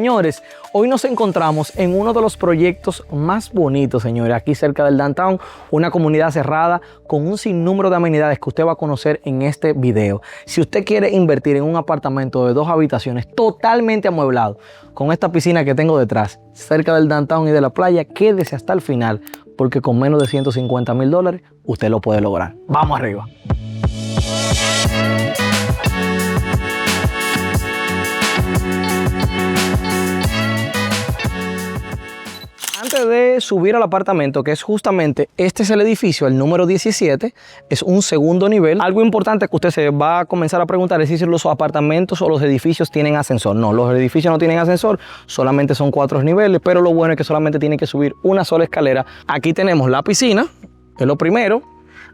Señores, hoy nos encontramos en uno de los proyectos más bonitos, señores, aquí cerca del downtown, una comunidad cerrada con un sinnúmero de amenidades que usted va a conocer en este video. Si usted quiere invertir en un apartamento de 2 habitaciones totalmente amueblado, con esta piscina que tengo detrás, cerca del downtown y de la playa, quédese hasta el final, porque con menos de $150,000 usted lo puede lograr. ¡Vamos arriba! Antes de subir al apartamento, que es justamente, este es el edificio, el número 17, es un segundo nivel. Algo importante que usted se va a comenzar a preguntar es si los apartamentos o los edificios tienen ascensor. No, los edificios no tienen ascensor, solamente son 4 niveles, pero lo bueno es que solamente tiene que subir una sola escalera. Aquí tenemos la piscina, es lo primero.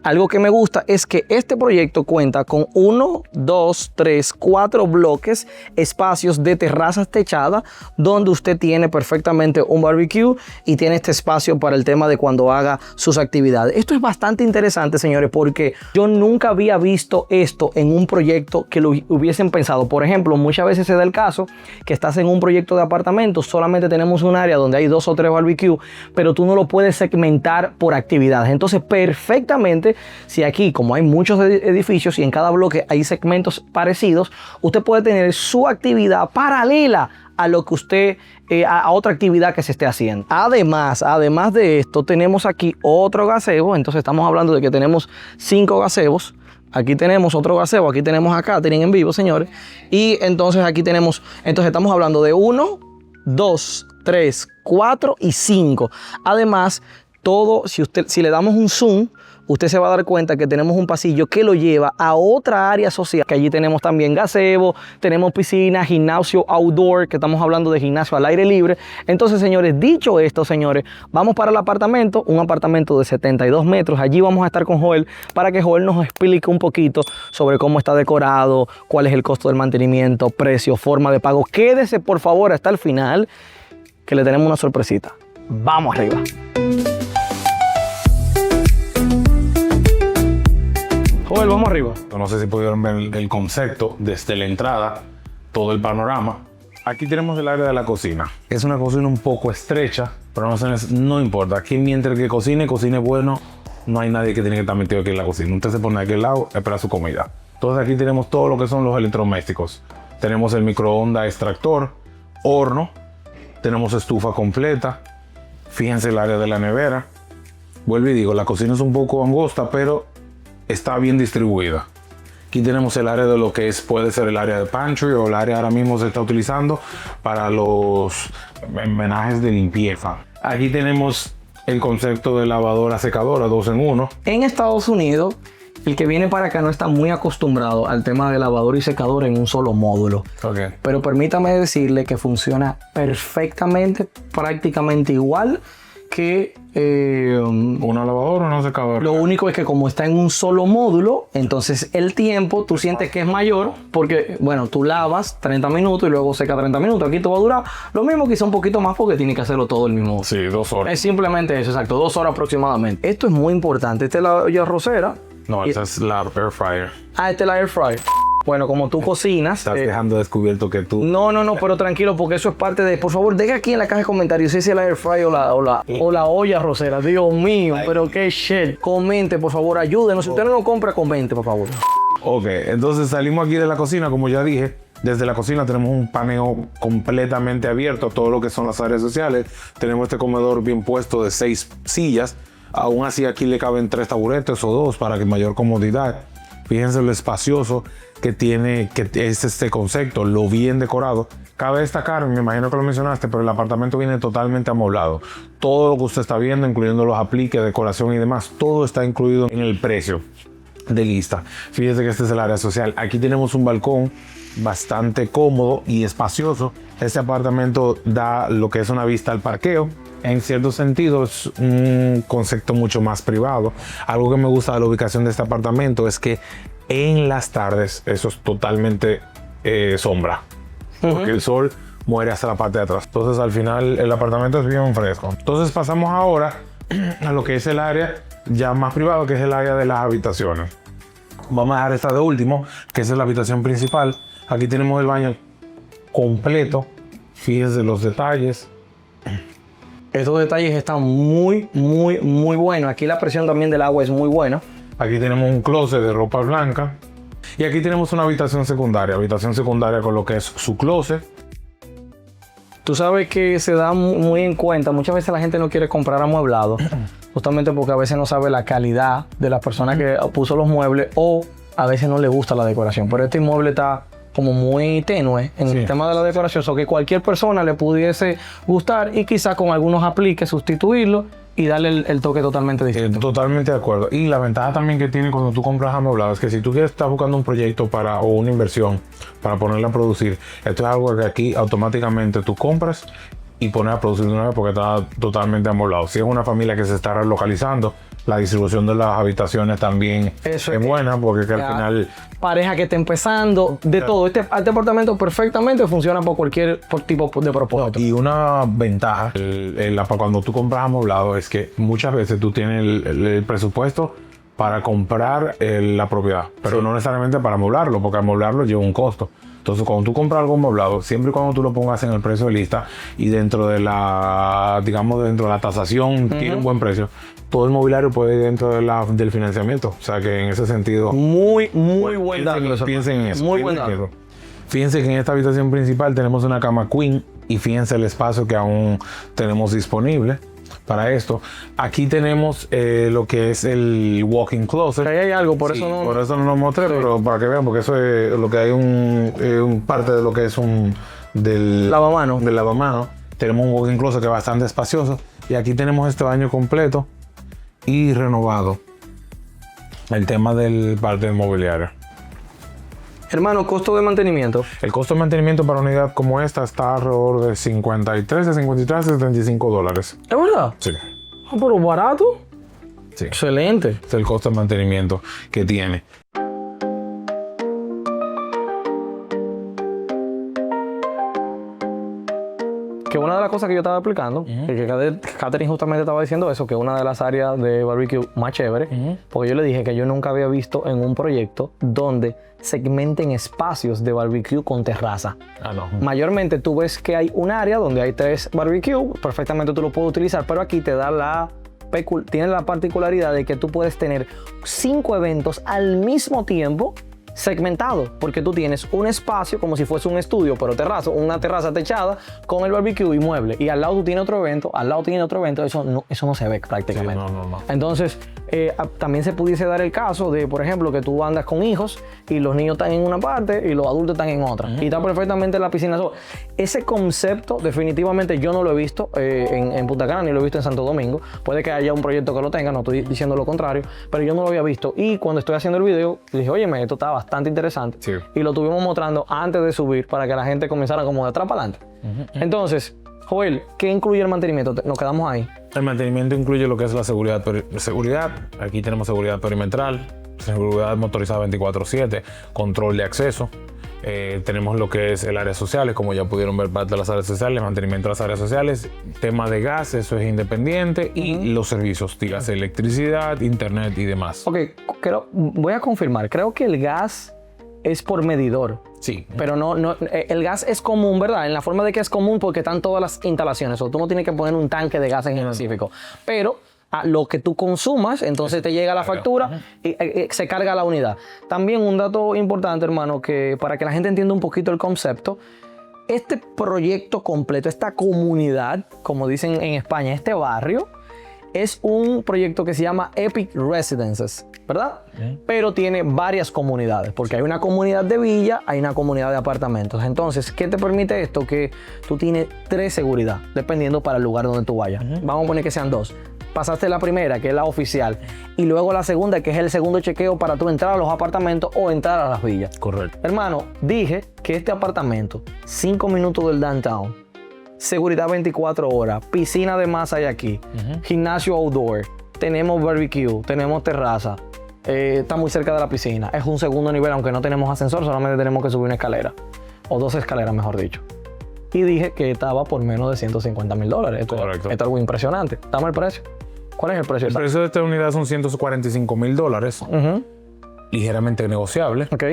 Algo que me gusta es que este proyecto cuenta con 1, 2, 3, 4 bloques, espacios de terrazas techadas, donde usted tiene perfectamente un barbecue y tiene este espacio para el tema de cuando haga sus actividades. Esto es bastante interesante, señores, porque yo nunca había visto esto en un proyecto que lo hubiesen pensado. Por ejemplo, muchas veces se da el caso que estás en un proyecto de apartamentos, solamente tenemos un área donde hay 2 o 3 barbecues, pero tú no lo puedes segmentar por actividades. Entonces, perfectamente, si aquí, como hay muchos edificios y en cada bloque hay segmentos parecidos, usted puede tener su actividad paralela a lo que usted, a otra actividad que se esté haciendo. Además de esto, tenemos aquí otro gazebo. Entonces estamos hablando de que tenemos 5 gazebos. Aquí tenemos otro gazebo, aquí tenemos acá, tienen en vivo, señores. Y entonces aquí tenemos, entonces estamos hablando de 1, 2, 3, 4 y 5. Además, todo, si le damos un zoom, usted se va a dar cuenta que tenemos un pasillo que lo lleva a otra área social, que allí tenemos también gazebo, tenemos piscina, gimnasio outdoor, que estamos hablando de gimnasio al aire libre. Entonces, señores, dicho esto, señores, vamos para el apartamento, un apartamento de 72 metros. Allí vamos a estar con Joel para que Joel nos explique un poquito sobre cómo está decorado, cuál es el costo del mantenimiento, precio, forma de pago. Quédese, por favor, hasta el final, que le tenemos una sorpresita. Vamos arriba. Joel, vamos arriba. No sé si pudieron ver el concepto desde la entrada, todo el panorama. Aquí tenemos el área de la cocina. Es una cocina un poco estrecha, pero no importa. Aquí mientras que cocine bueno, no hay nadie que tiene que estar metido aquí en la cocina. Usted se pone aquí al lado, espera su comida. Entonces aquí tenemos todo lo que son los electrodomésticos. Tenemos el microondas extractor, horno, tenemos estufa completa. Fíjense el área de la nevera. Vuelvo y digo, la cocina es un poco angosta, pero está bien distribuida. Aquí tenemos el área de lo que puede ser el área de pantry, o el área ahora mismo se está utilizando para los homenajes de limpieza. Aquí tenemos el concepto de lavadora secadora 2 en 1. En Estados Unidos, el que viene para acá no está muy acostumbrado al tema de lavadora y secadora en un solo módulo. Okay. Pero permítame decirle que funciona perfectamente, prácticamente igual que una lavadora o una secadora. Lo único es que como está en un solo módulo, entonces el tiempo tú sientes que es mayor, porque bueno, tú lavas 30 minutos y luego seca 30 minutos. Aquí te va a durar lo mismo, quizá un poquito más, porque tiene que hacerlo todo el mismo. Sí, 2 horas. Es simplemente eso, exacto, 2 horas aproximadamente. Esto es muy importante. Esta es la olla arrocera. No, esta es la air fryer. Ah, esta es la air fryer. Bueno, como tú cocinas... Estás dejando descubierto que tú... No, pero tranquilo, porque eso es parte de... Por favor, deja aquí en la caja de comentarios si es la air fryer o la olla arrocera. Dios mío, pero qué shit. Comente, por favor, ayúdenos. Si usted no lo compra, comente, por favor. Ok, entonces salimos aquí de la cocina, como ya dije. Desde la cocina tenemos un paneo completamente abierto a todo lo que son las áreas sociales. Tenemos este comedor bien puesto de 6 sillas. Aún así aquí le caben 3 taburetes o 2 para que mayor comodidad. Fíjense lo espacioso que tiene, que es este concepto, lo bien decorado. Cabe destacar, me imagino que lo mencionaste, pero el apartamento viene totalmente amoblado. Todo lo que usted está viendo, incluyendo los apliques, decoración y demás, todo está incluido en el precio de lista. Fíjense que este es el área social. Aquí tenemos un balcón bastante cómodo y espacioso. Este apartamento da lo que es una vista al parqueo. En cierto sentido es un concepto mucho más privado. Algo que me gusta de la ubicación de este apartamento es que en las tardes eso es totalmente sombra, porque el sol muere hasta la parte de atrás. Entonces al final el apartamento es bien fresco. Entonces pasamos ahora a lo que es el área ya más privado, que es el área de las habitaciones. Vamos a dejar esta de último, que es la habitación principal. Aquí tenemos el baño completo, Fíjese los detalles. Estos detalles están muy buenos. Aquí la presión también del agua es muy buena. Aquí tenemos un closet de ropa blanca. Y aquí tenemos una habitación secundaria. Habitación secundaria con lo que es su closet. Tú sabes que se da muy en cuenta. Muchas veces la gente no quiere comprar amueblado. Justamente porque a veces no sabe la calidad de la persona que puso los muebles. O a veces no le gusta la decoración. Pero este inmueble está como muy tenue en el tema de la decoración. O que cualquier persona le pudiese gustar. Y quizás con algunos apliques sustituirlo. Y darle el toque totalmente distinto. Totalmente de acuerdo. Y la ventaja también que tiene cuando tú compras amueblado es que si tú quieres estar buscando un proyecto o una inversión para ponerla a producir, esto es algo que aquí automáticamente tú compras y pones a producir de una vez porque está totalmente amueblado. Si es una familia que se está relocalizando, la distribución de las habitaciones también es buena porque que al final... Pareja que está empezando, de todo. Este apartamento perfectamente funciona por cualquier tipo de propósito. Y una ventaja cuando tú compras amueblado es que muchas veces tú tienes el presupuesto para comprar la propiedad, pero no necesariamente para amoblarlo, porque amoblarlo lleva un costo. Entonces, cuando tú compras algo amueblado, siempre y cuando tú lo pongas en el precio de lista y dentro de la, digamos, dentro de la tasación, tiene un buen precio, todo el mobiliario puede ir dentro del financiamiento. O sea que en ese sentido... Muy buen dato. Piensen en eso. Muy buen dato. Fíjense que en esta habitación principal tenemos una cama queen y fíjense el espacio que aún tenemos disponible para esto. Aquí tenemos lo que es el walk-in closet. Ahí hay algo, por eso no lo mostré, pero para que vean, porque eso es lo que hay un parte de lo que es del lavamanos. Tenemos un walk-in closet que es bastante espacioso y aquí tenemos este baño completo y renovado. El tema del parte del mobiliario. Hermano, costo de mantenimiento. El costo de mantenimiento para una unidad como esta está alrededor de 53 a 75 dólares. ¿Es verdad? Sí. Ah, pero barato. Sí. Excelente. Este es el costo de mantenimiento que tiene. Que una de las cosas que yo estaba explicando, que Catherine justamente estaba diciendo eso, que una de las áreas de barbecue más chévere, porque yo le dije que yo nunca había visto en un proyecto donde segmenten espacios de barbecue con terraza. Mayormente tú ves que hay un área donde hay 3 barbecue, perfectamente tú lo puedes utilizar, pero aquí te da tiene la particularidad de que tú puedes tener 5 eventos al mismo tiempo segmentado, porque tú tienes un espacio como si fuese un estudio, pero una terraza techada con el barbecue y mueble, y al lado tú tienes otro evento, eso no se ve prácticamente. Sí, no. Entonces, también se pudiese dar el caso de, por ejemplo, que tú andas con hijos y los niños están en una parte y los adultos están en otra, y está perfectamente la piscina. Ese concepto definitivamente yo no lo he visto en Punta Cana, ni lo he visto en Santo Domingo. Puede que haya un proyecto que lo tenga, no estoy diciendo lo contrario, pero yo no lo había visto, y cuando estoy haciendo el video dije, óyeme, esto está bastante interesante. Sí. Y lo estuvimos mostrando antes de subir para que la gente comenzara como de atrás para adelante. Entonces, Joel, ¿qué incluye el mantenimiento? Nos quedamos ahí. El mantenimiento incluye lo que es la seguridad. Aquí tenemos seguridad perimetral, seguridad motorizada 24/7, control de acceso. Tenemos lo que es el área sociales, como ya pudieron ver, parte de las áreas sociales, mantenimiento de las áreas sociales, tema de gas, eso es independiente, y los servicios, digas, electricidad, internet y demás. Ok, voy a confirmar, creo que el gas es por medidor. Sí. Pero el gas es común, ¿verdad? En la forma de que es común porque están todas las instalaciones, o tú no tienes que poner un tanque de gas en específico, pero a lo que tú consumas, entonces te llega la factura y se carga la unidad. También un dato importante, hermano, que para que la gente entienda un poquito el concepto, este proyecto completo, esta comunidad, como dicen en España, este barrio, es un proyecto que se llama Epic Residences, ¿verdad? Pero tiene varias comunidades, porque hay una comunidad de villa, hay una comunidad de apartamentos. Entonces, ¿qué te permite esto? Que tú tienes 3 seguridad, dependiendo para el lugar donde tú vayas. Vamos a poner que sean 2. Pasaste la primera, que es la oficial, y luego la segunda, que es el segundo chequeo para tú entrar a los apartamentos o entrar a las villas. Correcto. Hermano, dije que este apartamento, 5 minutos del downtown, seguridad 24 horas, piscina de masa hay aquí, gimnasio outdoor, tenemos barbecue, tenemos terraza, está muy cerca de la piscina, es un segundo nivel, aunque no tenemos ascensor, solamente tenemos que subir una escalera, o 2 escaleras mejor dicho. Y dije que estaba por menos de $150,000. Correcto. Esto es algo impresionante. Dame el precio. ¿Cuál es el precio? El precio de esta unidad son $145,000, ligeramente negociable. Ok.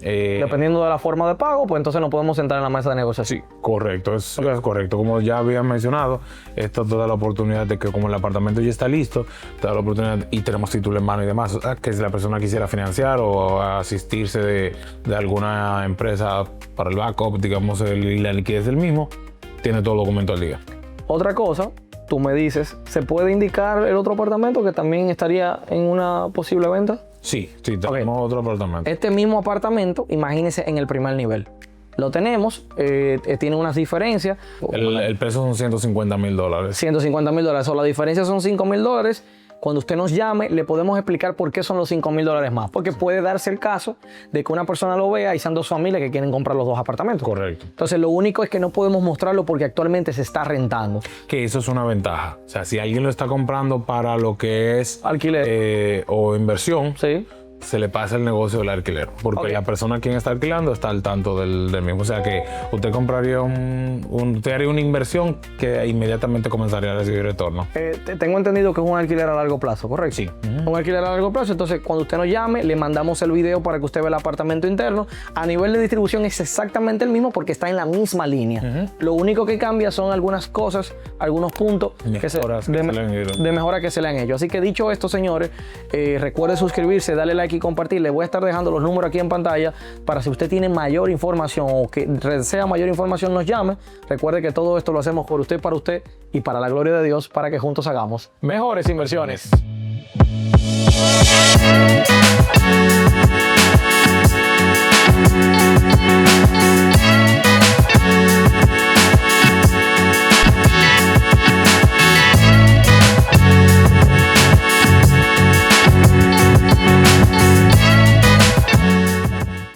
Dependiendo de la forma de pago, pues entonces nos podemos sentar en la mesa de negociación. Sí, correcto, es correcto. Como ya había mencionado, esto te da la oportunidad de que como el apartamento ya está listo, te da la oportunidad y tenemos título en mano y demás, o sea, que si la persona quisiera financiar o asistirse de alguna empresa para el backup, digamos, la liquidez del mismo, tiene todo el documento al día. Otra cosa, tú me dices, ¿se puede indicar el otro apartamento que también estaría en una posible venta? Sí, tenemos otro apartamento. Este mismo apartamento, imagínense en el primer nivel. Lo tenemos, tiene unas diferencias. El precio son $150,000. $150,000, o la diferencia son $5,000. Cuando usted nos llame, le podemos explicar por qué son los $5,000 más. Porque puede darse el caso de que una persona lo vea y sean dos familias que quieren comprar los dos apartamentos. Correcto. Entonces, lo único es que no podemos mostrarlo porque actualmente se está rentando. Que eso es una ventaja. O sea, si alguien lo está comprando para lo que es alquiler o inversión, sí, se le pasa el negocio del alquiler. Porque la persona quien está alquilando está al tanto del mismo. O sea que usted compraría usted haría una inversión que inmediatamente comenzaría a recibir retorno. Tengo entendido que es un alquiler a largo plazo, ¿correcto? Sí. Un alquiler a largo plazo. Entonces, cuando usted nos llame, le mandamos el video para que usted vea el apartamento interno. A nivel de distribución es exactamente el mismo porque está en la misma línea. Lo único que cambia son algunas cosas, algunos puntos de mejora que se le han hecho. Así que dicho esto, señores, recuerde suscribirse, darle like y compartir. Les voy a estar dejando los números aquí en pantalla para si usted tiene mayor información o que desea mayor información nos llame. Recuerde que todo esto lo hacemos por usted, para usted y para la gloria de Dios, para que juntos hagamos mejores inversiones.